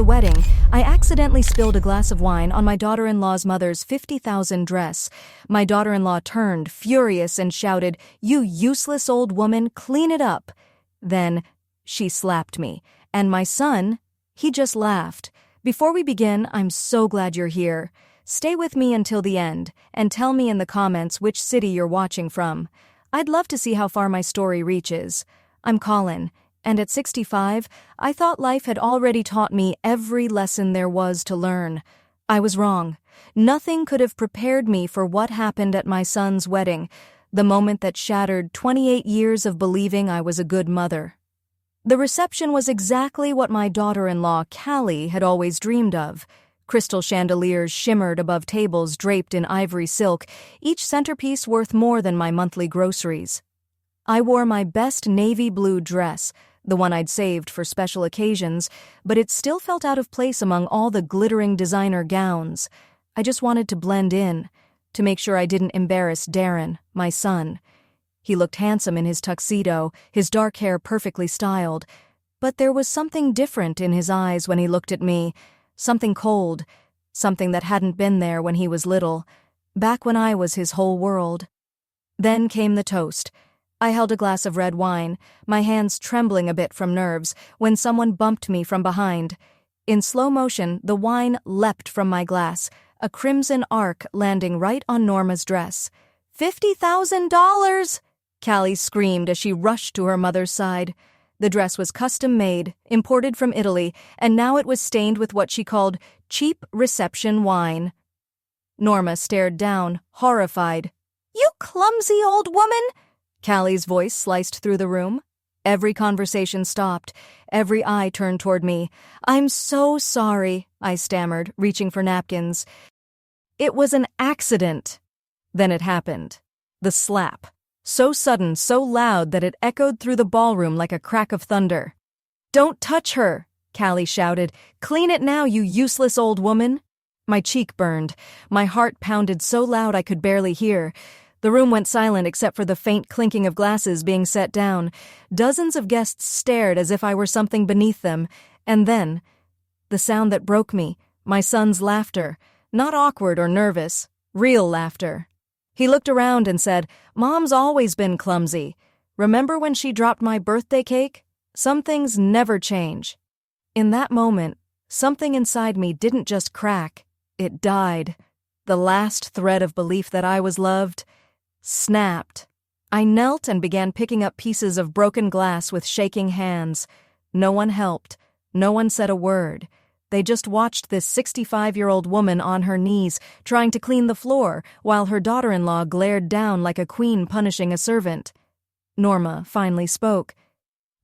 the wedding, I accidentally spilled a glass of wine on my daughter-in-law's mother's 50,000 dress. My daughter-in-law turned, furious, and shouted, "You useless old woman, clean it up." Then she slapped me, and my son, he just laughed. Before we begin, I'm so glad you're here. Stay with me until the end, and tell me in the comments which city you're watching from. I'd love to see how far my story reaches. I'm Colin, and at 65, I thought life had already taught me every lesson there was to learn. I was wrong. Nothing could have prepared me for what happened at my son's wedding, the moment that shattered 28 years of believing I was a good mother. The reception was exactly what my daughter-in-law, Callie, had always dreamed of. Crystal chandeliers shimmered above tables draped in ivory silk, each centerpiece worth more than my monthly groceries. I wore my best navy blue dress, the one I'd saved for special occasions, but it still felt out of place among all the glittering designer gowns. I just wanted to blend in, to make sure I didn't embarrass Darren, my son. He looked handsome in his tuxedo, his dark hair perfectly styled, but there was something different in his eyes when he looked at me, something cold, something that hadn't been there when he was little, back when I was his whole world. Then came the toast. I held a glass of red wine, my hands trembling a bit from nerves, when someone bumped me from behind. In slow motion, the wine leapt from my glass, a crimson arc landing right on Norma's dress. $50,000! Callie screamed as she rushed to her mother's side. The dress was custom-made, imported from Italy, and now it was stained with what she called cheap reception wine. Norma stared down, horrified. "You clumsy old woman!" Callie's voice sliced through the room. Every conversation stopped. Every eye turned toward me. "I'm so sorry," I stammered, reaching for napkins. "It was an accident." Then it happened. The slap. So sudden, so loud that it echoed through the ballroom like a crack of thunder. "Don't touch her!" Callie shouted. "Clean it now, you useless old woman!" My cheek burned. My heart pounded so loud I could barely hear. The room went silent except for the faint clinking of glasses being set down. Dozens of guests stared as if I were something beneath them. And then, the sound that broke me, my son's laughter. Not awkward or nervous, real laughter. He looked around and said, "Mom's always been clumsy. Remember when she dropped my birthday cake? Some things never change." In that moment, something inside me didn't just crack, it died. The last thread of belief that I was loved snapped. I knelt and began picking up pieces of broken glass with shaking hands. No one helped. No one said a word. They just watched this 65-year-old woman on her knees, trying to clean the floor, while her daughter-in-law glared down like a queen punishing a servant. Norma finally spoke.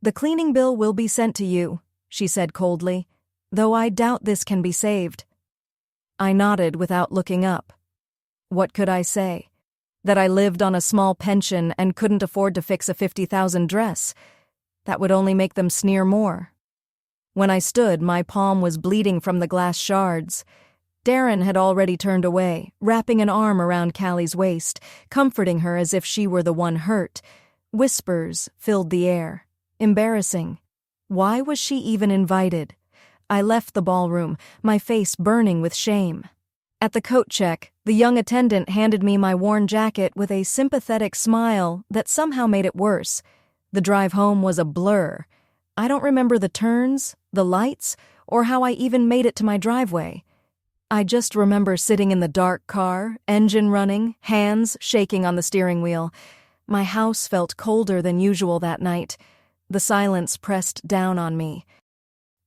"The cleaning bill will be sent to you," she said coldly, "though I doubt this can be saved." I nodded without looking up. What could I say? That I lived on a small pension and couldn't afford to fix a 50,000 dress? That would only make them sneer more. When I stood, my palm was bleeding from the glass shards. Darren had already turned away, wrapping an arm around Callie's waist, comforting her as if she were the one hurt. Whispers filled the air. Embarrassing. Why was she even invited? I left the ballroom, my face burning with shame. At the coat check, the young attendant handed me my worn jacket with a sympathetic smile that somehow made it worse. The drive home was a blur. I don't remember the turns, the lights, or how I even made it to my driveway. I just remember sitting in the dark car, engine running, hands shaking on the steering wheel. My house felt colder than usual that night. The silence pressed down on me.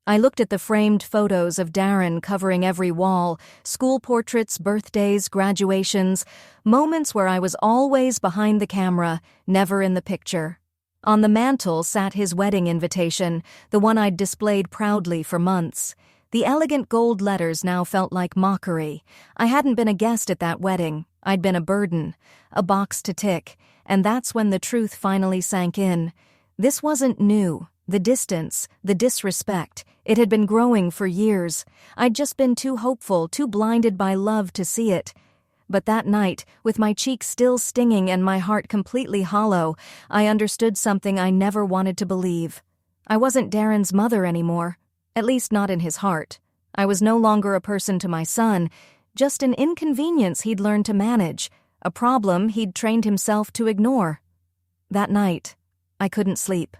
I looked at the framed photos of Darren covering every wall, school portraits, birthdays, graduations, moments where I was always behind the camera, never in the picture. On the mantel sat his wedding invitation, the one I'd displayed proudly for months. The elegant gold letters now felt like mockery. I hadn't been a guest at that wedding. I'd been a burden, a box to tick, and that's when the truth finally sank in. This wasn't new. The distance, the disrespect, it had been growing for years. I'd just been too hopeful, too blinded by love to see it. But that night, with my cheeks still stinging and my heart completely hollow, I understood something I never wanted to believe. I wasn't Darren's mother anymore, at least not in his heart. I was no longer a person to my son, just an inconvenience he'd learned to manage, a problem he'd trained himself to ignore. That night, I couldn't sleep.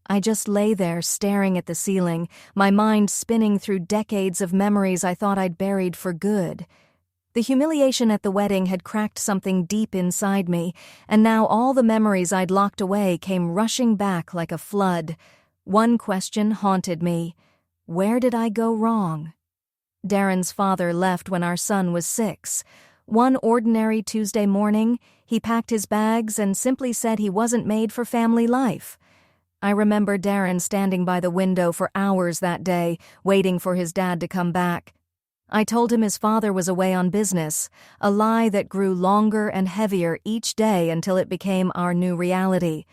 I just lay there staring at the ceiling, my mind spinning through decades of memories I thought I'd buried for good. The humiliation at the wedding had cracked something deep inside me, and now all the memories I'd locked away came rushing back like a flood. One question haunted me. Where did I go wrong? Darren's father left when our son was 6. One ordinary Tuesday morning, he packed his bags and simply said he wasn't made for family life. I remember Darren standing by the window for hours that day, waiting for his dad to come back. I told him his father was away on business, a lie that grew longer and heavier each day until it became our new reality.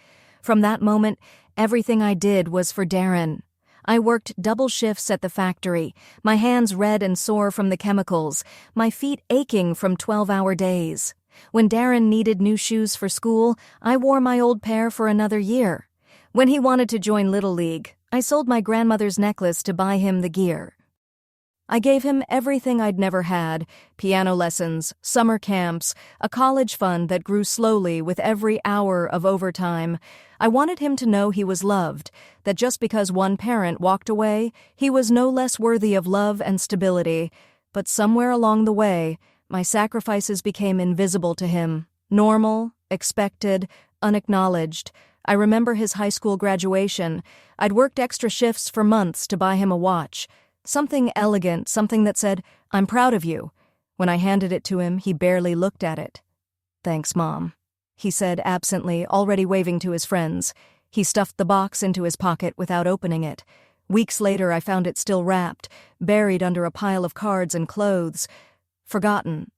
From that moment, everything I did was for Darren. I worked double shifts at the factory, my hands red and sore from the chemicals, my feet aching from 12-hour days. When Darren needed new shoes for school, I wore my old pair for another year. When he wanted to join Little League, I sold my grandmother's necklace to buy him the gear. I gave him everything I'd never had: piano lessons, summer camps, a college fund that grew slowly with every hour of overtime. I wanted him to know he was loved, that just because one parent walked away, he was no less worthy of love and stability. But somewhere along the way, my sacrifices became invisible to him, normal, expected, unacknowledged. I remember his high school graduation. I'd worked extra shifts for months to buy him a watch. Something elegant, something that said, "I'm proud of you." When I handed it to him, he barely looked at it. "Thanks, Mom," he said absently, already waving to his friends. He stuffed the box into his pocket without opening it. Weeks later, I found it still wrapped, buried under a pile of cards and clothes. Forgotten.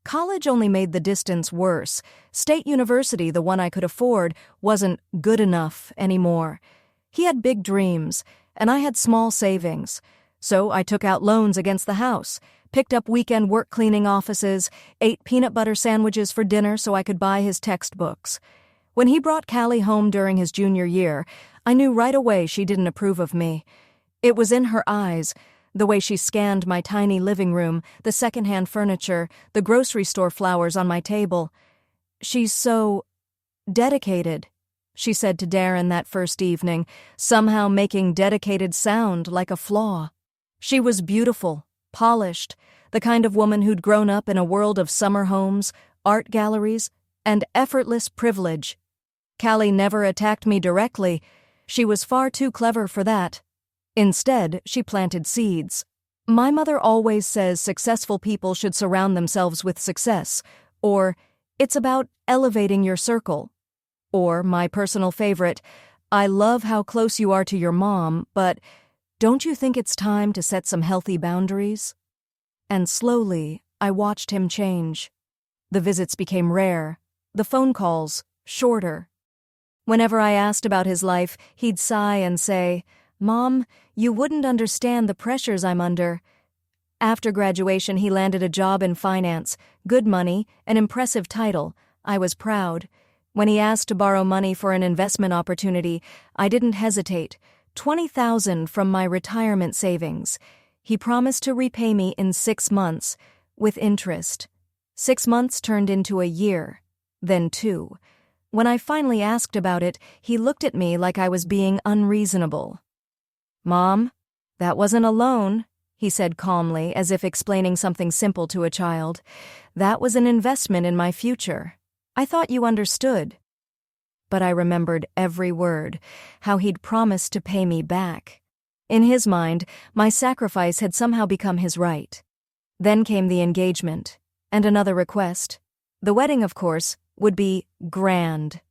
College only made the distance worse. State University, the one I could afford, wasn't good enough anymore. He had big dreams, and I had small savings. So I took out loans against the house, picked up weekend work cleaning offices, ate peanut butter sandwiches for dinner so I could buy his textbooks. When he brought Callie home during his junior year, I knew right away she didn't approve of me. It was in her eyes, the way she scanned my tiny living room, the secondhand furniture, the grocery store flowers on my table. "She's so dedicated," she said to Darren that first evening, somehow making dedicated sound like a flaw. She was beautiful, polished, the kind of woman who'd grown up in a world of summer homes, art galleries, and effortless privilege. Callie never attacked me directly. She was far too clever for that. Instead, she planted seeds. My mother always says successful people should surround themselves with success, or it's about elevating your circle. Or, my personal favorite, I love how close you are to your mom, but don't you think it's time to set some healthy boundaries? And slowly, I watched him change. The visits became rare, the phone calls shorter. Whenever I asked about his life, he'd sigh and say, "Mom, you wouldn't understand the pressures I'm under." After graduation, he landed a job in finance, good money, an impressive title. I was proud. When he asked to borrow money for an investment opportunity, I didn't hesitate. $20,000 from my retirement savings. He promised to repay me in 6 months, with interest. 6 months turned into a year, then 2. When I finally asked about it, he looked at me like I was being unreasonable. "Mom, that wasn't a loan," he said calmly, as if explaining something simple to a child. "That was an investment in my future. I thought you understood." But I remembered every word, how he'd promised to pay me back. In his mind, my sacrifice had somehow become his right. Then came the engagement, and another request. The wedding, of course, would be grand.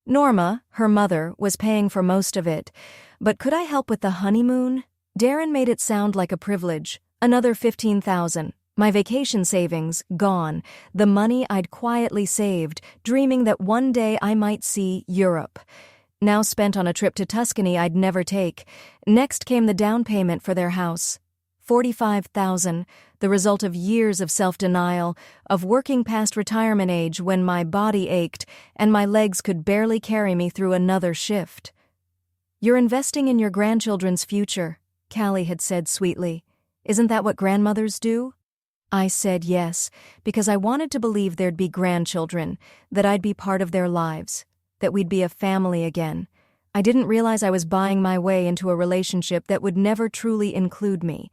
Norma, her mother, was paying for most of it, but could I help with the honeymoon? Darren made it sound like a privilege. Another $15,000. My vacation savings, gone. The money I'd quietly saved, dreaming that one day I might see Europe. Now spent on a trip to Tuscany I'd never take. Next came the down payment for their house. $45,000, the result of years of self-denial, of working past retirement age when my body ached and my legs could barely carry me through another shift. "You're investing in your grandchildren's future," Callie had said sweetly. Isn't that what grandmothers do?" I said yes, because I wanted to believe there'd be grandchildren, that I'd be part of their lives, that we'd be a family again. I didn't realize I was buying my way into a relationship that would never truly include me.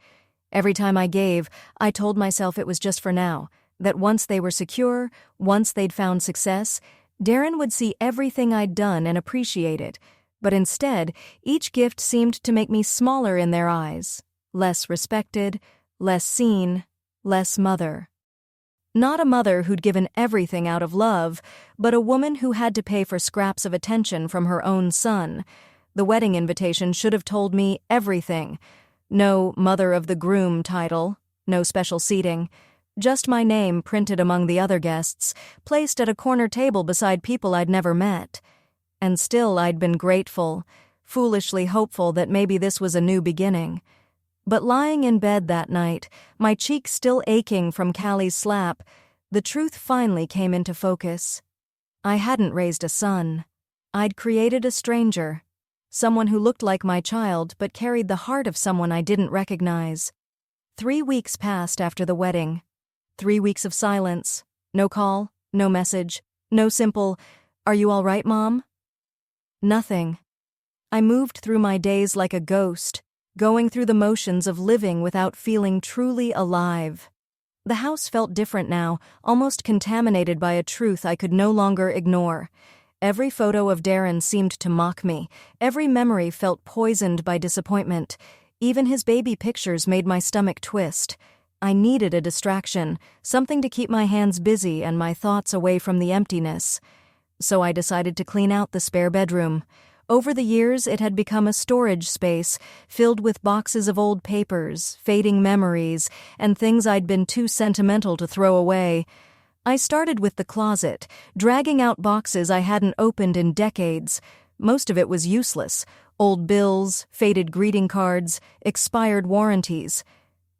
Every time I gave, I told myself it was just for now, that once they were secure, once they'd found success, Darren would see everything I'd done and appreciate it. But instead, each gift seemed to make me smaller in their eyes, less respected, less seen, less mother. Not a mother who'd given everything out of love, but a woman who had to pay for scraps of attention from her own son. The wedding invitation should have told me everything. No mother of the groom title, no special seating, just my name printed among the other guests, placed at a corner table beside people I'd never met. And still I'd been grateful, foolishly hopeful that maybe this was a new beginning. But lying in bed that night, my cheek still aching from Callie's slap, the truth finally came into focus. I hadn't raised a son. I'd created a stranger, someone who looked like my child but carried the heart of someone I didn't recognize. 3 weeks passed after the wedding. 3 weeks of silence. No call, no message, no simple, "Are you all right, Mom?" Nothing. I moved through my days like a ghost, going through the motions of living without feeling truly alive. The house felt different now, almost contaminated by a truth I could no longer ignore. Every photo of Darren seemed to mock me. Every memory felt poisoned by disappointment. Even his baby pictures made my stomach twist. I needed a distraction, something to keep my hands busy and my thoughts away from the emptiness. So I decided to clean out the spare bedroom. Over the years, it had become a storage space filled with boxes of old papers, fading memories, and things I'd been too sentimental to throw away. I started with the closet, dragging out boxes I hadn't opened in decades. Most of it was useless: old bills, faded greeting cards, expired warranties.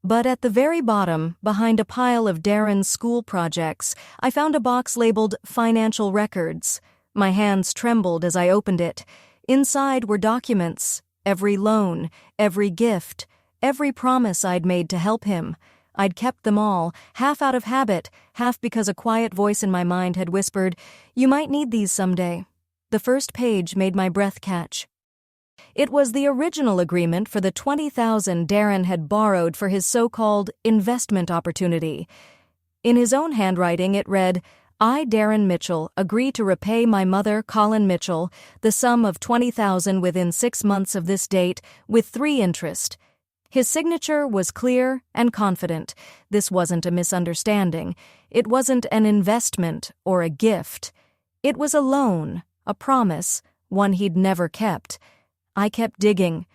But at the very bottom, behind a pile of Darren's school projects, I found a box labeled Financial Records. My hands trembled as I opened it. Inside were documents, every loan, every gift, every promise I'd made to help him. I'd kept them all, half out of habit, half because a quiet voice in my mind had whispered, "You might need these someday." The first page made my breath catch. It was the original agreement for the $20,000 Darren had borrowed for his so-called investment opportunity. In his own handwriting it read, "I, Darren Mitchell, agree to repay my mother, Colin Mitchell, the sum of $20,000 within 6 months of this date, with 3 interest." His signature was clear and confident. This wasn't a misunderstanding. It wasn't an investment or a gift. It was a loan, a promise, one he'd never kept. I kept digging.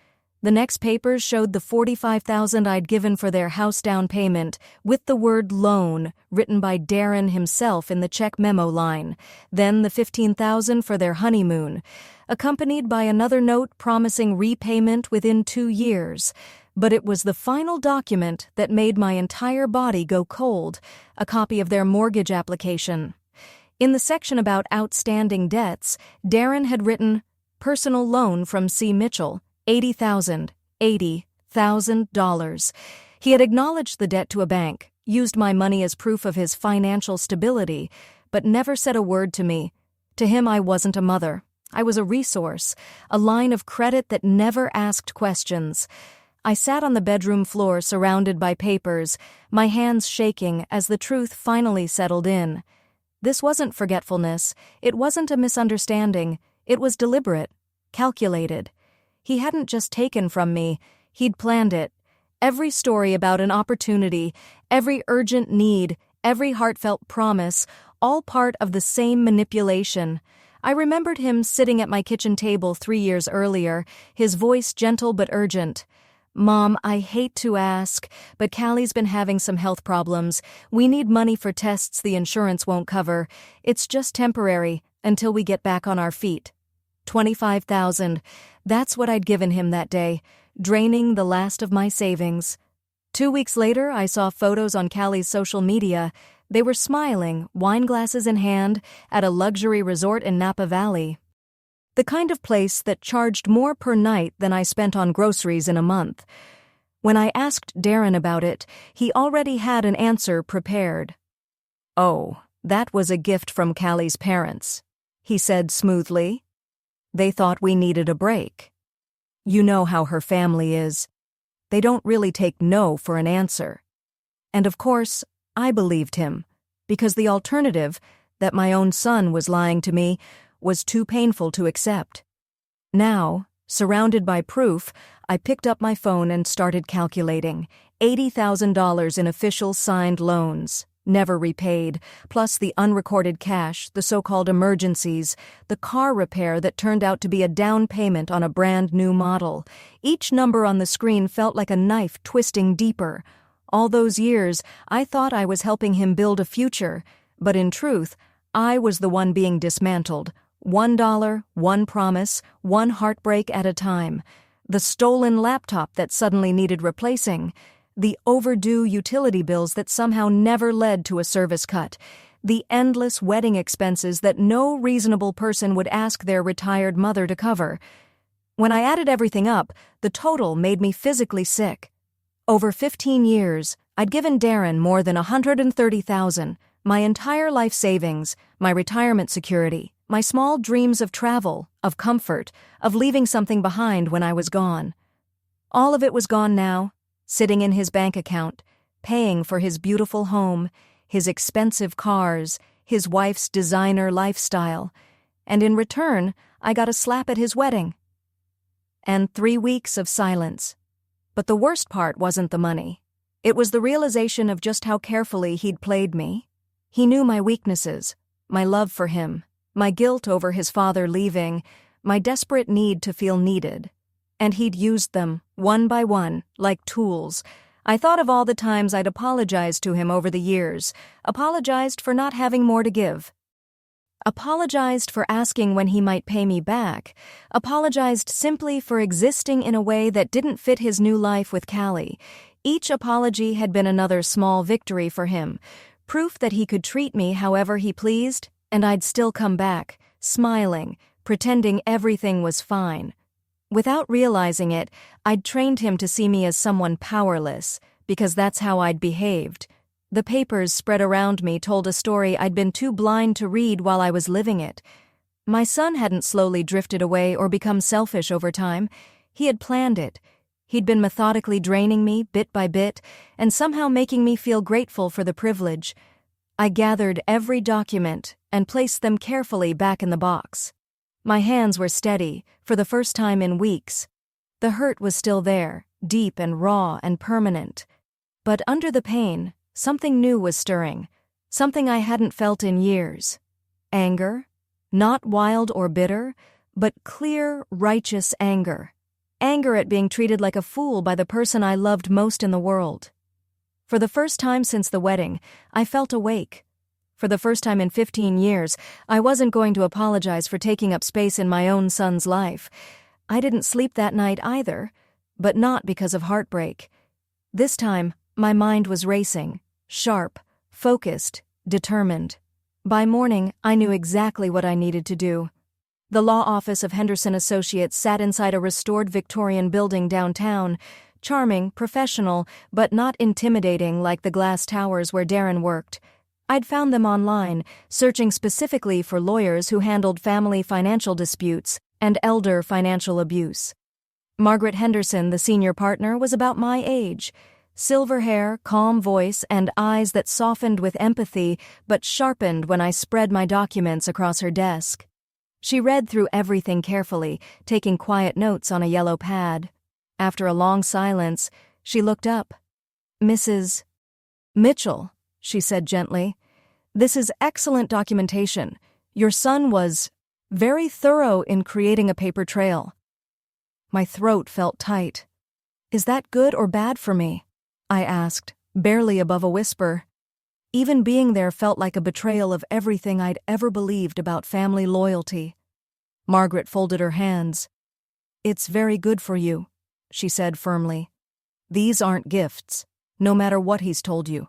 The next papers showed the $45,000 I'd given for their house down payment, with the word loan written by Darren himself in the check memo line. Then the $15,000 for their honeymoon, accompanied by another note promising repayment within 2 years. But it was the final document that made my entire body go cold, a copy of their mortgage application. In the section about outstanding debts, Darren had written, "Personal loan from C. Mitchell, $80,000. He had acknowledged the debt to a bank, used my money as proof of his financial stability, but never said a word to me. To him, I wasn't a mother. I was a resource, a line of credit that never asked questions. I sat on the bedroom floor surrounded by papers, my hands shaking as the truth finally settled in. This wasn't forgetfulness. It wasn't a misunderstanding. It was deliberate, calculated. He hadn't just taken from me, he'd planned it. Every story about an opportunity, every urgent need, every heartfelt promise, all part of the same manipulation. I remembered him sitting at my kitchen table 3 years earlier, his voice gentle but urgent. "Mom, I hate to ask, but Callie's been having some health problems. We need money for tests the insurance won't cover. It's just temporary, until we get back on our feet." 25,000. That's what I'd given him that day, draining the last of my savings. 2 weeks later, I saw photos on Callie's social media. They were smiling, wine glasses in hand, at a luxury resort in Napa Valley. The kind of place that charged more per night than I spent on groceries in a month. When I asked Darren about it, he already had an answer prepared. "Oh, that was a gift from Callie's parents," he said smoothly. "They thought we needed a break. You know how her family is. They don't really take no for an answer." And of course, I believed him, because the alternative, that my own son was lying to me, was too painful to accept. Now, surrounded by proof, I picked up my phone and started calculating. $80,000 in official signed loans, never repaid, plus the unrecorded cash, the so-called emergencies, the car repair that turned out to be a down payment on a brand new model. Each number on the screen felt like a knife twisting deeper. All those years, I thought I was helping him build a future, but in truth, I was the one being dismantled. $1, one promise, one heartbreak at a time. The stolen laptop that suddenly needed replacing. The overdue utility bills that somehow never led to a service cut. The endless wedding expenses that no reasonable person would ask their retired mother to cover. When I added everything up, the total made me physically sick. Over 15 years, I'd given Darren more than $130,000, my entire life savings, my retirement security, my small dreams of travel, of comfort, of leaving something behind when I was gone. All of it was gone now, sitting in his bank account, paying for his beautiful home, his expensive cars, his wife's designer lifestyle, and in return, I got a slap at his wedding. And 3 weeks of silence. But the worst part wasn't the money. It was the realization of just how carefully he'd played me. He knew my weaknesses, my love for him, my guilt over his father leaving, my desperate need to feel needed. And he'd used them, one by one, like tools. I thought of all the times I'd apologized to him over the years, apologized for not having more to give. Apologized for asking when he might pay me back, apologized simply for existing in a way that didn't fit his new life with Callie. Each apology had been another small victory for him, proof that he could treat me however he pleased, and I'd still come back, smiling, pretending everything was fine. Without realizing it, I'd trained him to see me as someone powerless, because that's how I'd behaved. The papers spread around me told a story I'd been too blind to read while I was living it. My son hadn't slowly drifted away or become selfish over time. He had planned it. He'd been methodically draining me, bit by bit, and somehow making me feel grateful for the privilege. I gathered every document and placed them carefully back in the box. My hands were steady, for the first time in weeks. The hurt was still there, deep and raw and permanent. But under the pain, something new was stirring, something I hadn't felt in years. Anger, not wild or bitter, but clear, righteous anger. Anger at being treated like a fool by the person I loved most in the world. For the first time since the wedding, I felt awake. For the first time in 15 years, I wasn't going to apologize for taking up space in my own son's life. I didn't sleep that night either, but not because of heartbreak. This time, my mind was racing, sharp, focused, determined. By morning, I knew exactly what I needed to do. The law office of Henderson Associates sat inside a restored Victorian building downtown, charming, professional, but not intimidating like the glass towers where Darren worked. I'd found them online, searching specifically for lawyers who handled family financial disputes and elder financial abuse. Margaret Henderson, the senior partner, was about my age. Silver hair, calm voice, and eyes that softened with empathy but sharpened when I spread my documents across her desk. She read through everything carefully, taking quiet notes on a yellow pad. After a long silence, she looked up. "Mrs. Mitchell," she said gently, "this is excellent documentation. Your son was very thorough in creating a paper trail." My throat felt tight. "Is that good or bad for me?" I asked, barely above a whisper. Even being there felt like a betrayal of everything I'd ever believed about family loyalty. Margaret folded her hands. "It's very good for you," she said firmly. "These aren't gifts, no matter what he's told you.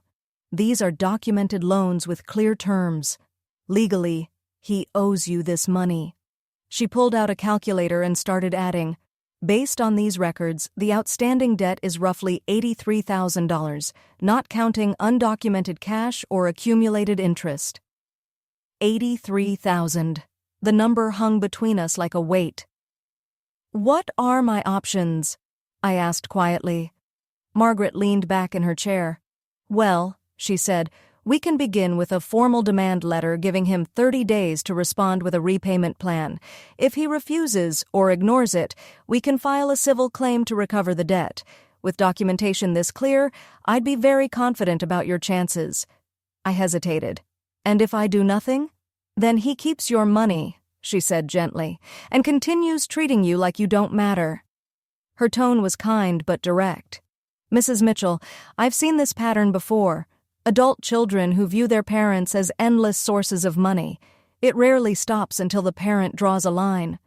These are documented loans with clear terms. Legally, he owes you this money." She pulled out a calculator and started adding, Based on these records, the outstanding debt is roughly $83,000, not counting undocumented cash or accumulated interest. 83,000. The number hung between us like a weight. "What are my options?" I asked quietly. Margaret leaned back in her chair. "Well," she said, "we can begin with a formal demand letter giving him 30 days to respond with a repayment plan. If he refuses or ignores it, we can file a civil claim to recover the debt. With documentation this clear, I'd be very confident about your chances." I hesitated. "And if I do nothing?" "Then he keeps your money," she said gently, "and continues treating you like you don't matter." Her tone was kind but direct. "Mrs. Mitchell, I've seen this pattern before. Adult children who view their parents as endless sources of money. It rarely stops until the parent draws a line."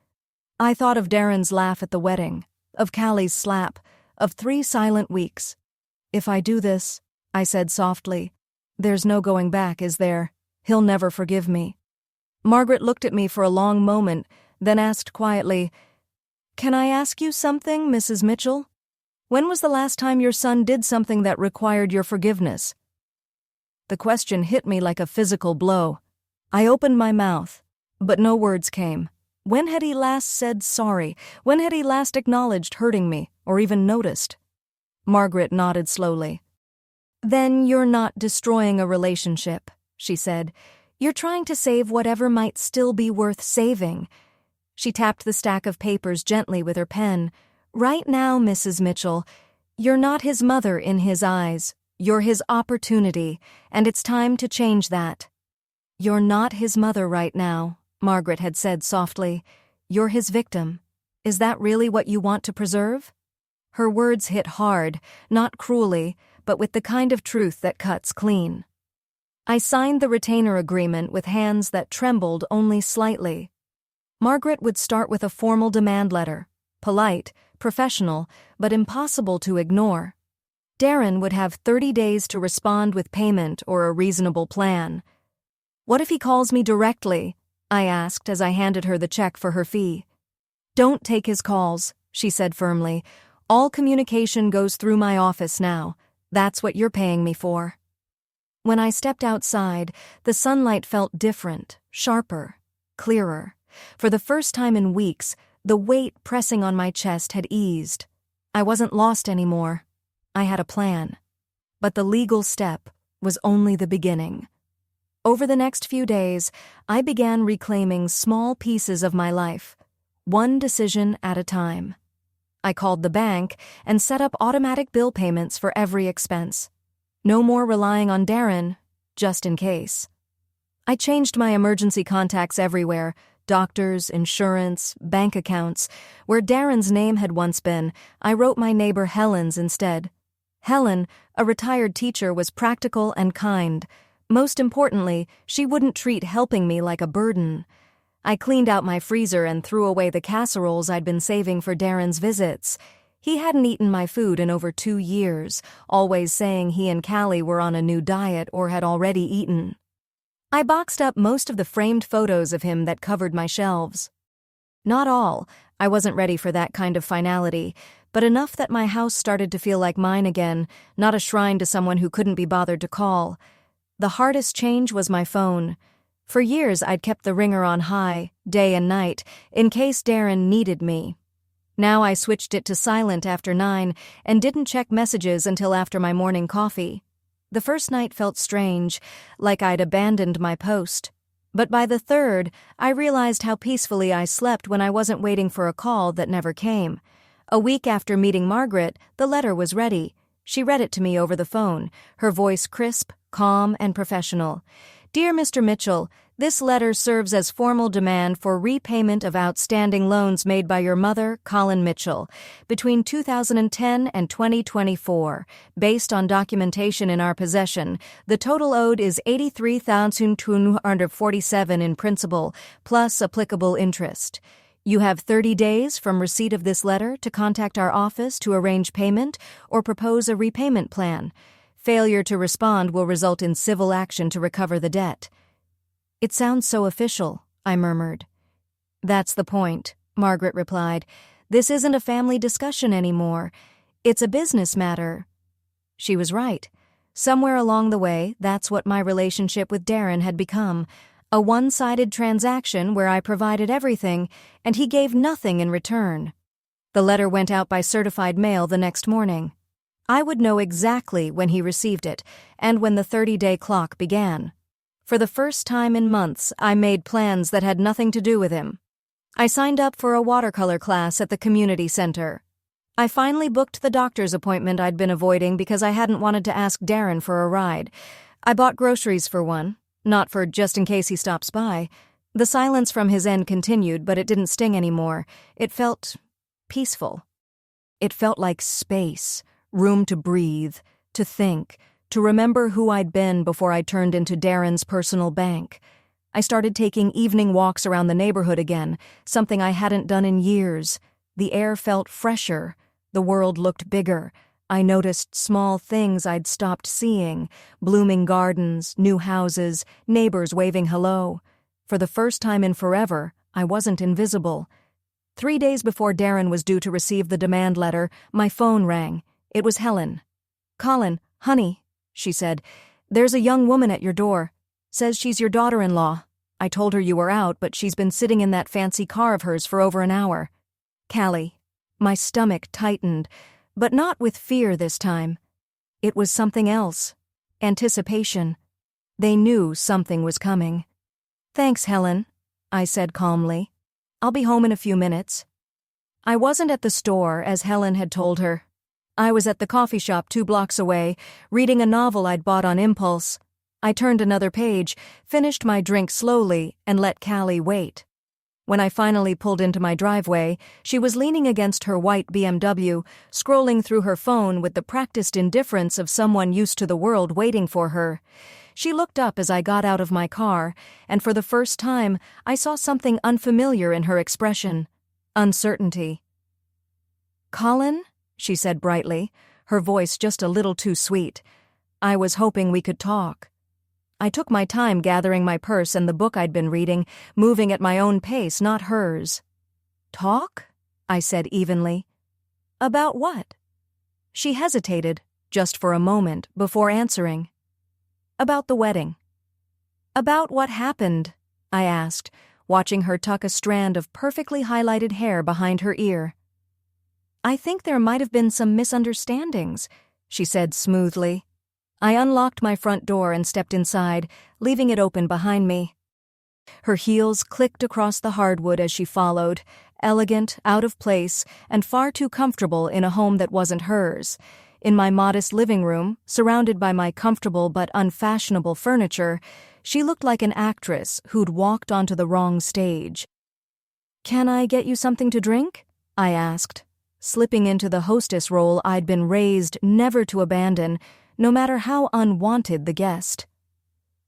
I thought of Darren's laugh at the wedding, of Callie's slap, of 3 silent weeks. "If I do this," I said softly, "there's no going back, is there? He'll never forgive me." Margaret looked at me for a long moment, then asked quietly, "Can I ask you something, Mrs. Mitchell? When was the last time your son did something that required your forgiveness?" The question hit me like a physical blow. I opened my mouth, but no words came. When had he last said sorry? When had he last acknowledged hurting me, or even noticed? Margaret nodded slowly. "Then you're not destroying a relationship," she said. "You're trying to save whatever might still be worth saving." She tapped the stack of papers gently with her pen. "Right now, Mrs. Mitchell, you're not his mother in his eyes. You're his opportunity, and it's time to change that." "You're not his mother right now," Margaret had said softly. "You're his victim. Is that really what you want to preserve?" Her words hit hard, not cruelly, but with the kind of truth that cuts clean. I signed the retainer agreement with hands that trembled only slightly. Margaret would start with a formal demand letter, polite, professional, but impossible to ignore. Darren would have 30 days to respond with payment or a reasonable plan. "What if he calls me directly?" I asked as I handed her the check for her fee. "Don't take his calls," she said firmly. "All communication goes through my office now. That's what you're paying me for." When I stepped outside, the sunlight felt different, sharper, clearer. For the first time in weeks, the weight pressing on my chest had eased. I wasn't lost anymore. I had a plan. But the legal step was only the beginning. Over the next few days, I began reclaiming small pieces of my life, one decision at a time. I called the bank and set up automatic bill payments for every expense. No more relying on Darren, just in case. I changed my emergency contacts everywhere, doctors, insurance, bank accounts. Where Darren's name had once been, I wrote my neighbor Helen's instead. Helen, a retired teacher, was practical and kind. Most importantly, she wouldn't treat helping me like a burden. I cleaned out my freezer and threw away the casseroles I'd been saving for Darren's visits. He hadn't eaten my food in over 2 years, always saying he and Callie were on a new diet or had already eaten. I boxed up most of the framed photos of him that covered my shelves. Not all. I wasn't ready for that kind of finality, but enough that my house started to feel like mine again, not a shrine to someone who couldn't be bothered to call. The hardest change was my phone. For years I'd kept the ringer on high, day and night, in case Darren needed me. Now I switched it to silent after 9 and didn't check messages until after my morning coffee. The first night felt strange, like I'd abandoned my post. But by the third, I realized how peacefully I slept when I wasn't waiting for a call that never came. A week after meeting Margaret, the letter was ready. She read it to me over the phone, her voice crisp, calm, and professional. "Dear Mr. Mitchell, this letter serves as formal demand for repayment of outstanding loans made by your mother, Colin Mitchell, between 2010 and 2024. Based on documentation in our possession, the total owed is $83,247 in principal, plus applicable interest. You have 30 days from receipt of this letter to contact our office to arrange payment or propose a repayment plan. Failure to respond will result in civil action to recover the debt." "It sounds so official," I murmured. "That's the point," Margaret replied. This isn't a family discussion anymore. It's a business matter." She was right. Somewhere along the way, that's what my relationship with Darren had become. A one-sided transaction where I provided everything, and he gave nothing in return. The letter went out by certified mail the next morning. I would know exactly when he received it, and when the 30-day clock began. For the first time in months, I made plans that had nothing to do with him. I signed up for a watercolor class at the community center. I finally booked the doctor's appointment I'd been avoiding because I hadn't wanted to ask Darren for a ride. I bought groceries for one, not for just in case he stops by. The silence from his end continued, but it didn't sting anymore. It felt peaceful. It felt like space, room to breathe, to think, to remember who I'd been before I turned into Darren's personal bank. I started taking evening walks around the neighborhood again, something I hadn't done in years. The air felt fresher. The world looked bigger. I noticed small things I'd stopped seeing: blooming gardens, new houses, neighbors waving hello. For the first time in forever, I wasn't invisible. 3 days before Darren was due to receive the demand letter, my phone rang. It was Helen. "Colin, honey," she said, "there's a young woman at your door. Says she's your daughter-in-law. I told her you were out, but she's been sitting in that fancy car of hers for over an hour." Callie. My stomach tightened, but not with fear this time. It was something else. Anticipation. They knew something was coming. "Thanks, Helen," I said calmly. "I'll be home in a few minutes." I wasn't at the store, as Helen had told her. I was at the coffee shop 2 blocks away, reading a novel I'd bought on impulse. I turned another page, finished my drink slowly, and let Callie wait. When I finally pulled into my driveway, she was leaning against her white BMW, scrolling through her phone with the practiced indifference of someone used to the world waiting for her. She looked up as I got out of my car, and for the first time, I saw something unfamiliar in her expression: uncertainty. "Colin?" she said brightly, her voice just a little too sweet. I was hoping we could talk. I took my time gathering my purse and the book I'd been reading, moving at my own pace, not hers. "Talk?" I said evenly. "About what?" She hesitated, just for a moment, before answering. "About the wedding." "About what happened?" I asked, watching her tuck a strand of perfectly highlighted hair behind her ear. "I think there might have been some misunderstandings," she said smoothly. I unlocked my front door and stepped inside, leaving it open behind me. Her heels clicked across the hardwood as she followed, elegant, out of place, and far too comfortable in a home that wasn't hers. In my modest living room, surrounded by my comfortable but unfashionable furniture, she looked like an actress who'd walked onto the wrong stage. "Can I get you something to drink?" I asked, slipping into the hostess role I'd been raised never to abandon, no matter how unwanted the guest.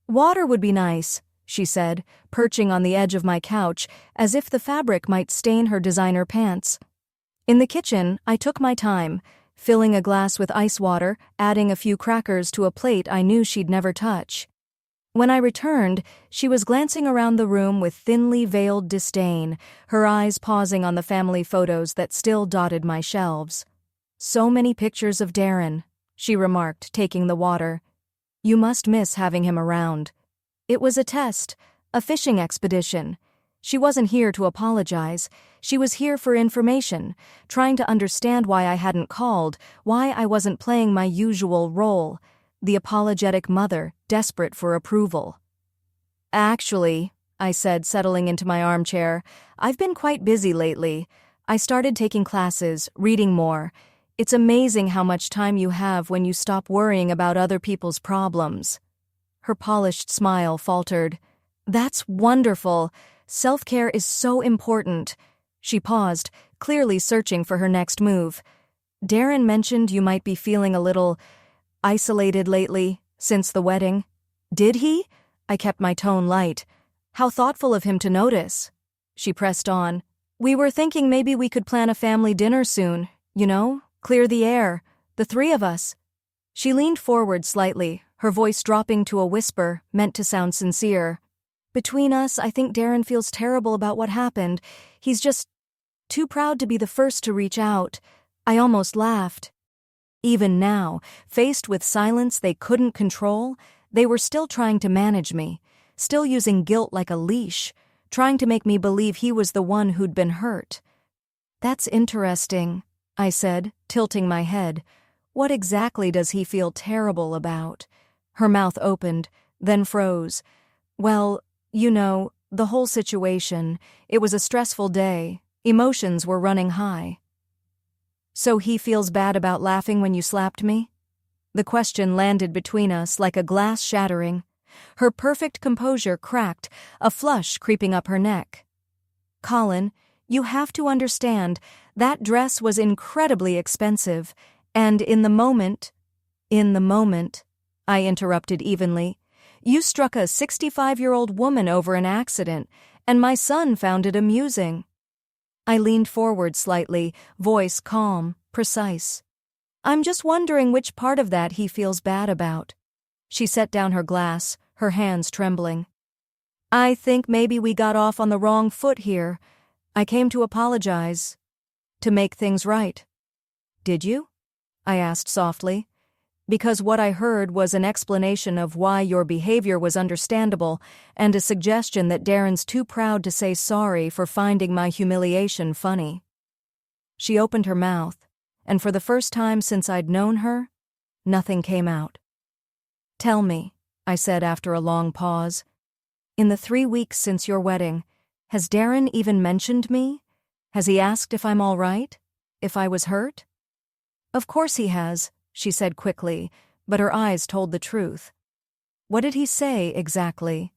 "Water would be nice," she said, perching on the edge of my couch, as if the fabric might stain her designer pants. In the kitchen, I took my time, filling a glass with ice water, adding a few crackers to a plate I knew she'd never touch. When I returned, she was glancing around the room with thinly veiled disdain, her eyes pausing on the family photos that still dotted my shelves. "So many pictures of Darren," she remarked, taking the water. "You must miss having him around." It was a test, a fishing expedition. She wasn't here to apologize. She was here for information, trying to understand why I hadn't called, why I wasn't playing my usual role, the apologetic mother, desperate for approval. "Actually," I said, settling into my armchair, "I've been quite busy lately. I started taking classes, reading more. It's amazing how much time you have when you stop worrying about other people's problems." Her polished smile faltered. "That's wonderful. Self-care is so important." She paused, clearly searching for her next move. "Darren mentioned you might be feeling a little isolated lately, since the wedding." "Did he?" I kept my tone light. "How thoughtful of him to notice." She pressed on. "We were thinking maybe we could plan a family dinner soon, you know? Clear the air. The 3 of us." She leaned forward slightly, her voice dropping to a whisper, meant to sound sincere. "Between us, I think Darren feels terrible about what happened. He's just too proud to be the first to reach out. I almost laughed. Even now, faced with silence they couldn't control, they were still trying to manage me, still using guilt like a leash, trying to make me believe he was the one who'd been hurt. That's interesting, I said, tilting my head. What exactly does he feel terrible about? Her mouth opened, then froze. Well, the whole situation, it was a stressful day. Emotions were running high. So he feels bad about laughing when you slapped me? The question landed between us like a glass shattering. Her perfect composure cracked, a flush creeping up her neck. Colin, you have to understand, that dress was incredibly expensive, and in the moment, I interrupted evenly, you struck a 65-year-old woman over an accident, and my son found it amusing. I leaned forward slightly, voice calm, precise. I'm just wondering which part of that he feels bad about. She set down her glass, her hands trembling. I think maybe we got off on the wrong foot here. I came to apologize. To make things right. Did you? I asked softly. Because what I heard was an explanation of why your behavior was understandable and a suggestion that Darren's too proud to say sorry for finding my humiliation funny. She opened her mouth, and for the first time since I'd known her, nothing came out. Tell me, I said after a long pause, in the 3 weeks since your wedding, has Darren even mentioned me? Has he asked if I'm all right? If I was hurt? Of course he has, she said quickly, but her eyes told the truth. What did he say exactly?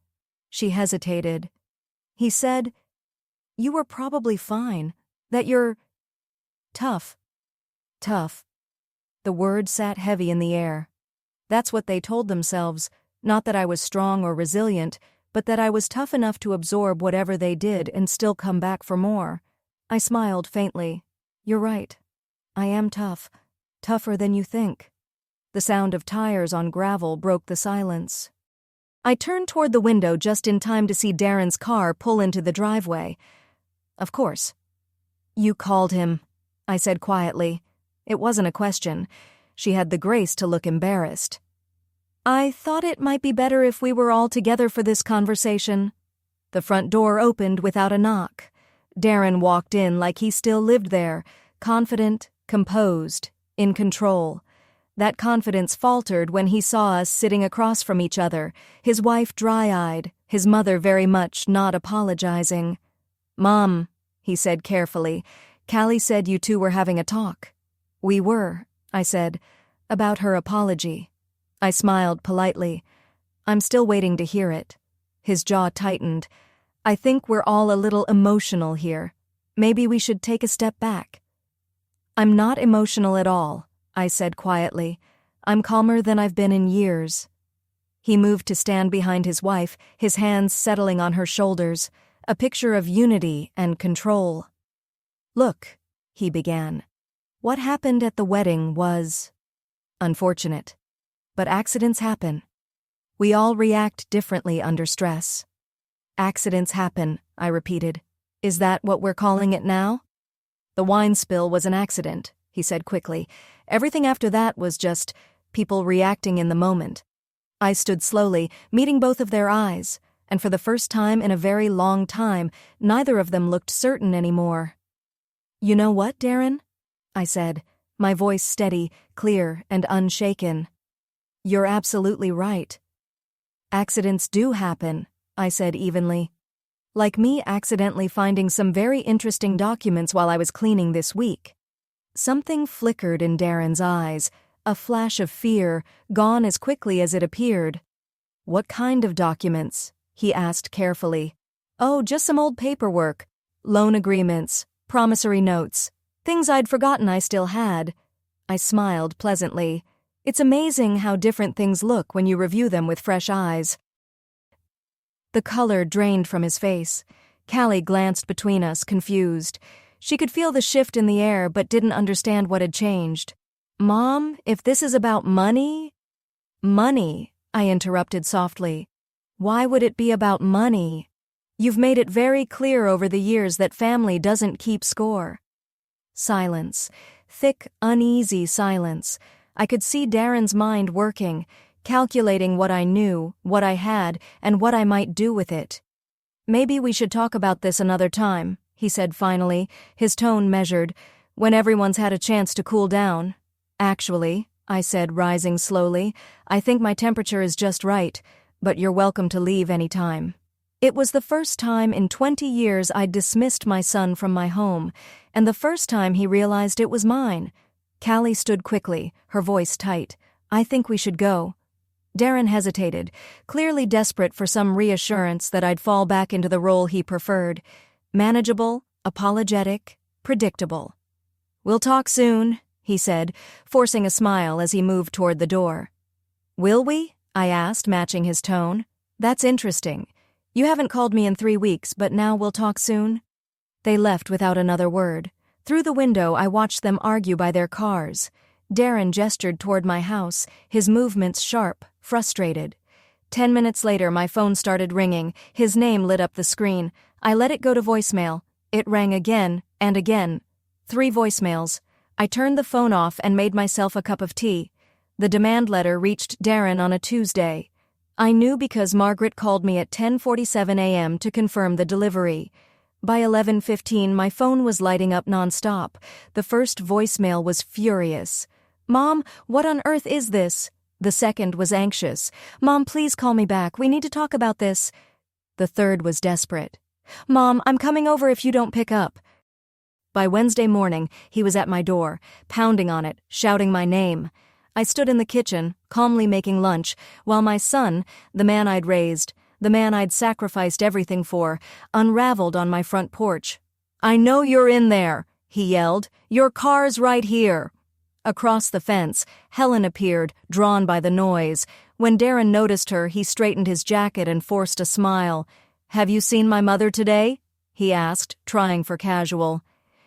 She hesitated. He said, you were probably fine, that you're tough. Tough. The word sat heavy in the air. That's what they told themselves, not that I was strong or resilient, but that I was tough enough to absorb whatever they did and still come back for more. I smiled faintly. You're right. I am tough. Tougher than you think. The sound of tires on gravel broke the silence. I turned toward the window just in time to see Darren's car pull into the driveway. Of course. You called him, I said quietly. It wasn't a question. She had the grace to look embarrassed. I thought it might be better if we were all together for this conversation. The front door opened without a knock. Darren walked in like he still lived there, confident, composed, in control. That confidence faltered when he saw us sitting across from each other, his wife dry-eyed, his mother very much not apologizing. Mom, he said carefully, Callie said you two were having a talk. We were, I said, about her apology. I smiled politely. I'm still waiting to hear it. His jaw tightened. I think we're all a little emotional here. Maybe we should take a step back. I'm not emotional at all, I said quietly. I'm calmer than I've been in years. He moved to stand behind his wife, his hands settling on her shoulders, a picture of unity and control. Look, he began. What happened at the wedding was unfortunate. But accidents happen. We all react differently under stress. Accidents happen, I repeated. Is that what we're calling it now? The wine spill was an accident, he said quickly. Everything after that was just people reacting in the moment. I stood slowly, meeting both of their eyes, and for the first time in a very long time, neither of them looked certain anymore. You know what, Darren? I said, my voice steady, clear, and unshaken. You're absolutely right. Accidents do happen, I said evenly. Like me accidentally finding some very interesting documents while I was cleaning this week. Something flickered in Darren's eyes, a flash of fear, gone as quickly as it appeared. What kind of documents? He asked carefully. Oh, just some old paperwork. Loan agreements, promissory notes, things I'd forgotten I still had. I smiled pleasantly. It's amazing how different things look when you review them with fresh eyes. The color drained from his face. Callie glanced between us, confused. She could feel the shift in the air but didn't understand what had changed. Mom, if this is about money? Money, I interrupted softly. Why would it be about money? You've made it very clear over the years that family doesn't keep score. Silence. Thick, uneasy silence. I could see Darren's mind working, calculating what I knew, what I had, and what I might do with it. Maybe we should talk about this another time, he said finally, his tone measured, when everyone's had a chance to cool down. Actually, I said, rising slowly, I think my temperature is just right, but you're welcome to leave any time. It was the first time in 20 years I'd dismissed my son from my home, and the first time he realized it was mine. Callie stood quickly, her voice tight. I think we should go. Darren hesitated, clearly desperate for some reassurance that I'd fall back into the role he preferred. Manageable, apologetic, predictable. We'll talk soon, he said, forcing a smile as he moved toward the door. Will we? I asked, matching his tone. That's interesting. You haven't called me in 3 weeks, but now we'll talk soon? They left without another word. Through the window, I watched them argue by their cars. Darren gestured toward my house, his movements sharp, frustrated. 10 minutes later, my phone started ringing. His name lit up the screen. I let it go to voicemail. It rang again and again. 3 voicemails. I turned the phone off and made myself a cup of tea. The demand letter reached Darren on a Tuesday. I knew because Margaret called me at 10:47 a.m. to confirm the delivery. By 11:15, my phone was lighting up nonstop. The first voicemail was furious. Mom, what on earth is this? The second was anxious. Mom, please call me back. We need to talk about this. The third was desperate. Mom, I'm coming over if you don't pick up. By Wednesday morning, he was at my door, pounding on it, shouting my name. I stood in the kitchen, calmly making lunch, while my son, the man I'd raised, the man I'd sacrificed everything for, unraveled on my front porch. I know you're in there, he yelled. Your car's right here. Across the fence, Helen appeared, drawn by the noise. When Darren noticed her, he straightened his jacket and forced a smile. Have you seen my mother today? He asked, trying for casual.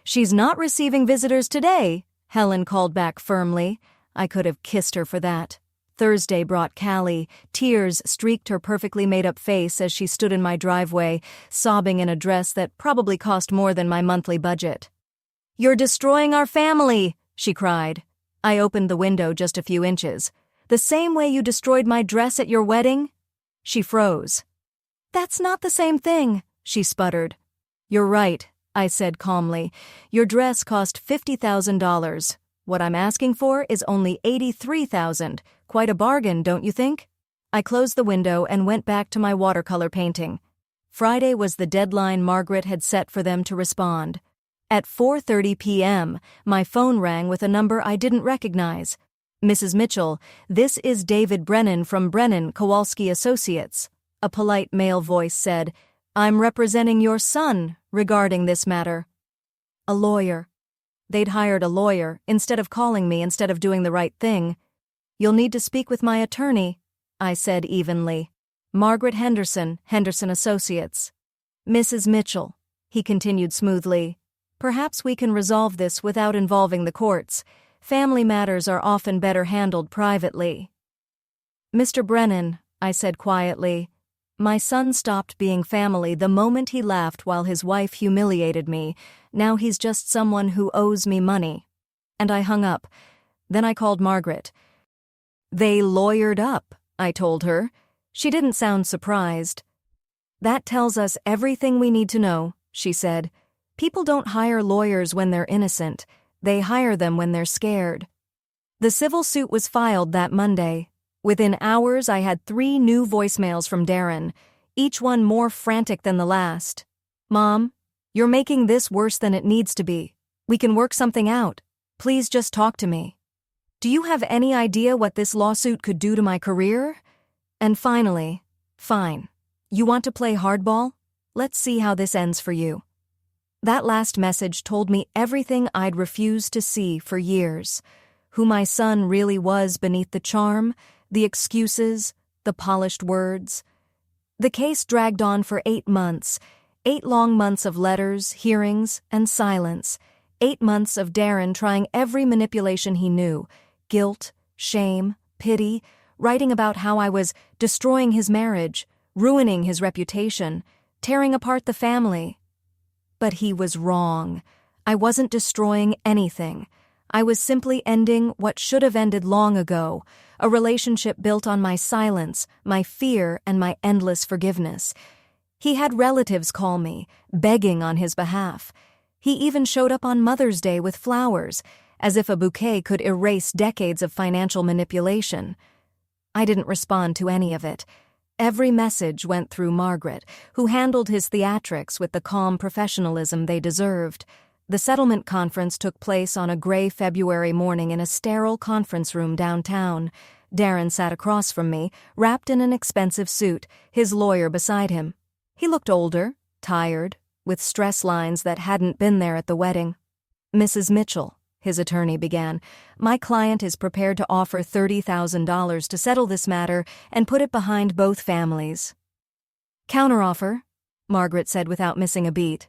She's not receiving visitors today, Helen called back firmly. I could have kissed her for that. Thursday brought Callie. Tears streaked her perfectly made-up face as she stood in my driveway, sobbing in a dress that probably cost more than my monthly budget. You're destroying our family, she cried. I opened the window just a few inches. The same way you destroyed my dress at your wedding? She froze. That's not the same thing, she sputtered. You're right, I said calmly. Your dress cost $50,000. What I'm asking for is only $83,000. Quite a bargain, don't you think? I closed the window and went back to my watercolor painting. Friday was the deadline Margaret had set for them to respond. At 4:30 p.m., my phone rang with a number I didn't recognize. Mrs. Mitchell, this is David Brennan from Brennan, Kowalski Associates. A polite male voice said, I'm representing your son regarding this matter. A lawyer. They'd hired a lawyer instead of calling me instead of doing the right thing. You'll need to speak with my attorney, I said evenly. Margaret Henderson, Henderson Associates. Mrs. Mitchell, he continued smoothly. Perhaps we can resolve this without involving the courts. Family matters are often better handled privately. Mr. Brennan, I said quietly. My son stopped being family the moment he laughed while his wife humiliated me. Now he's just someone who owes me money. And I hung up. Then I called Margaret. They lawyered up, I told her. She didn't sound surprised. That tells us everything we need to know, she said. People don't hire lawyers when they're innocent. They hire them when they're scared. The civil suit was filed that Monday. Within hours, I had 3 new voicemails from Darren, each one more frantic than the last. Mom, you're making this worse than it needs to be. We can work something out. Please just talk to me. Do you have any idea what this lawsuit could do to my career? And finally, fine. You want to play hardball? Let's see how this ends for you. That last message told me everything I'd refused to see for years. Who my son really was beneath the charm, the excuses, the polished words. The case dragged on for 8 months. 8 long months of letters, hearings, and silence. 8 months of Darren trying every manipulation he knew. Guilt, shame, pity, writing about how I was destroying his marriage, ruining his reputation, tearing apart the family. But he was wrong. I wasn't destroying anything. I was simply ending what should have ended long ago, a relationship built on my silence, my fear, and my endless forgiveness. He had relatives call me, begging on his behalf. He even showed up on Mother's Day with flowers, as if a bouquet could erase decades of financial manipulation. I didn't respond to any of it. Every message went through Margaret, who handled his theatrics with the calm professionalism they deserved. The settlement conference took place on a gray February morning in a sterile conference room downtown. Darren sat across from me, wrapped in an expensive suit, his lawyer beside him. He looked older, tired, with stress lines that hadn't been there at the wedding. "Mrs. Mitchell," his attorney began, "my client is prepared to offer $30,000 to settle this matter and put it behind both families." "Counteroffer," Margaret said without missing a beat.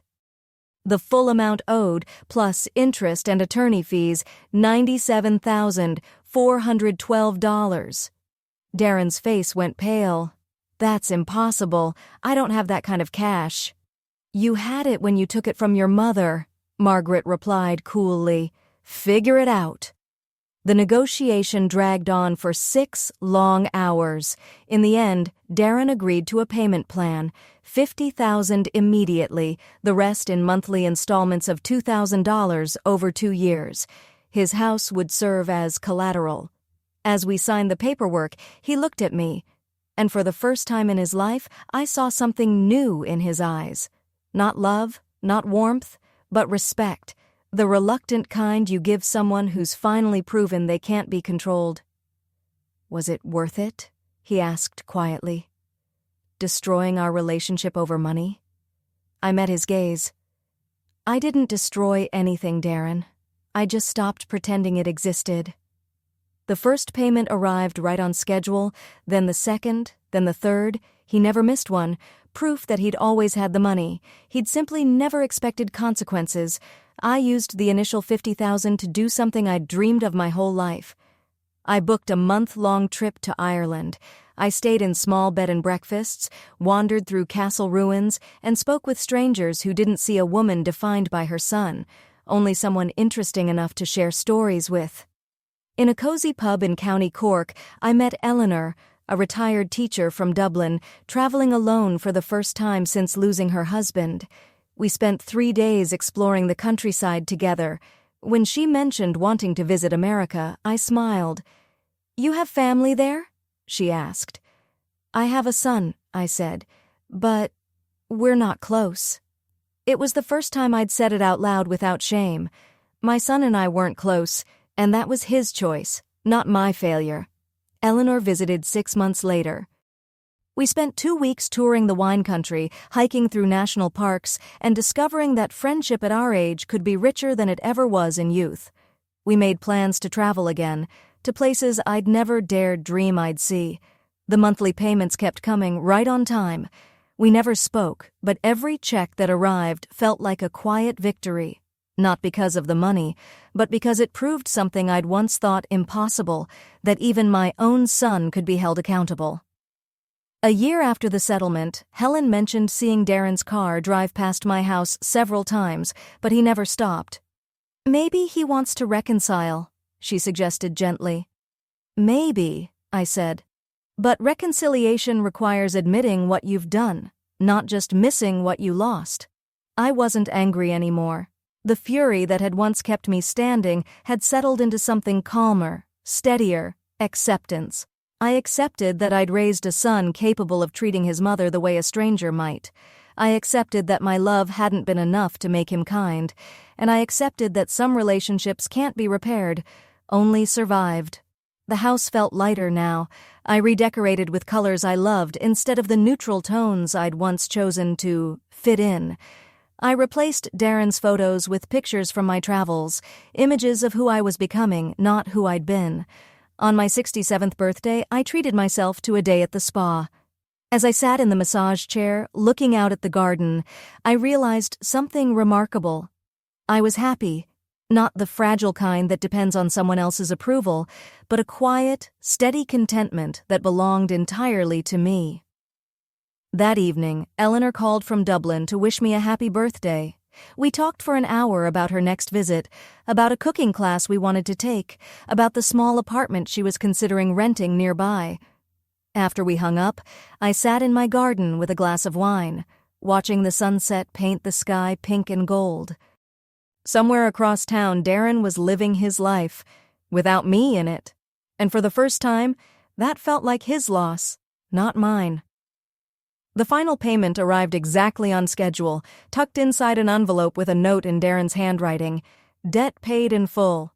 "The full amount owed, plus interest and attorney fees, $97,412. Darren's face went pale. "That's impossible. I don't have that kind of cash." "You had it when you took it from your mother," Margaret replied coolly. "Figure it out." The negotiation dragged on for 6 long hours. In the end, Darren agreed to a payment plan, $50,000 immediately, the rest in monthly installments of $2,000 over 2 years. His house would serve as collateral. As we signed the paperwork, he looked at me, and for the first time in his life, I saw something new in his eyes. Not love, not warmth, but respect. The reluctant kind you give someone who's finally proven they can't be controlled. "Was it worth it?" he asked quietly. "Destroying our relationship over money?" I met his gaze. "I didn't destroy anything, Darren. I just stopped pretending it existed." The first payment arrived right on schedule, then the second, then the third. He never missed one, proof that he'd always had the money. He'd simply never expected consequences. I used the initial $50,000 to do something I'd dreamed of my whole life. I booked a month-long trip to Ireland. I stayed in small bed and breakfasts, wandered through castle ruins, and spoke with strangers who didn't see a woman defined by her son, only someone interesting enough to share stories with. In a cozy pub in County Cork, I met Eleanor, a retired teacher from Dublin, traveling alone for the first time since losing her husband. We spent 3 days exploring the countryside together. When she mentioned wanting to visit America, I smiled. "You have family there?" she asked. "I have a son," I said, "but we're not close." It was the first time I'd said it out loud without shame. My son and I weren't close, and that was his choice, not my failure. Eleanor visited 6 months later. We spent 2 weeks touring the wine country, hiking through national parks, and discovering that friendship at our age could be richer than it ever was in youth. We made plans to travel again, to places I'd never dared dream I'd see. The monthly payments kept coming right on time. We never spoke, but every check that arrived felt like a quiet victory. Not because of the money, but because it proved something I'd once thought impossible, that even my own son could be held accountable. A year after the settlement, Helen mentioned seeing Darren's car drive past my house several times, but he never stopped. "Maybe he wants to reconcile," she suggested gently. "Maybe," I said. "But reconciliation requires admitting what you've done, not just missing what you lost." I wasn't angry anymore. The fury that had once kept me standing had settled into something calmer, steadier, acceptance. I accepted that I'd raised a son capable of treating his mother the way a stranger might. I accepted that my love hadn't been enough to make him kind, and I accepted that some relationships can't be repaired, only survived. The house felt lighter now. I redecorated with colors I loved instead of the neutral tones I'd once chosen to fit in. I replaced Darren's photos with pictures from my travels, images of who I was becoming, not who I'd been. On my 67th birthday, I treated myself to a day at the spa. As I sat in the massage chair, looking out at the garden, I realized something remarkable. I was happy, not the fragile kind that depends on someone else's approval, but a quiet, steady contentment that belonged entirely to me. That evening, Eleanor called from Dublin to wish me a happy birthday. We talked for an hour about her next visit, about a cooking class we wanted to take, about the small apartment she was considering renting nearby. After we hung up, I sat in my garden with a glass of wine, watching the sunset paint the sky pink and gold. Somewhere across town, Darren was living his life, without me in it. And for the first time, that felt like his loss, not mine. The final payment arrived exactly on schedule, tucked inside an envelope with a note in Darren's handwriting. Debt paid in full.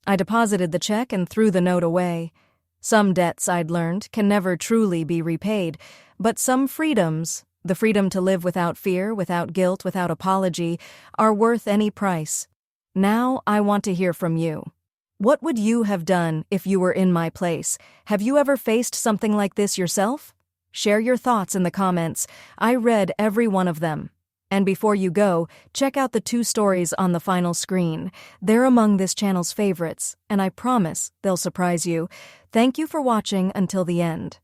I deposited the check and threw the note away. Some debts, I'd learned, can never truly be repaid, but some freedoms, the freedom to live without fear, without guilt, without apology, are worth any price. Now I want to hear from you. What would you have done if you were in my place? Have you ever faced something like this yourself? Share your thoughts in the comments. I read every one of them. And before you go, check out the 2 stories on the final screen. They're among this channel's favorites, and I promise they'll surprise you. Thank you for watching until the end.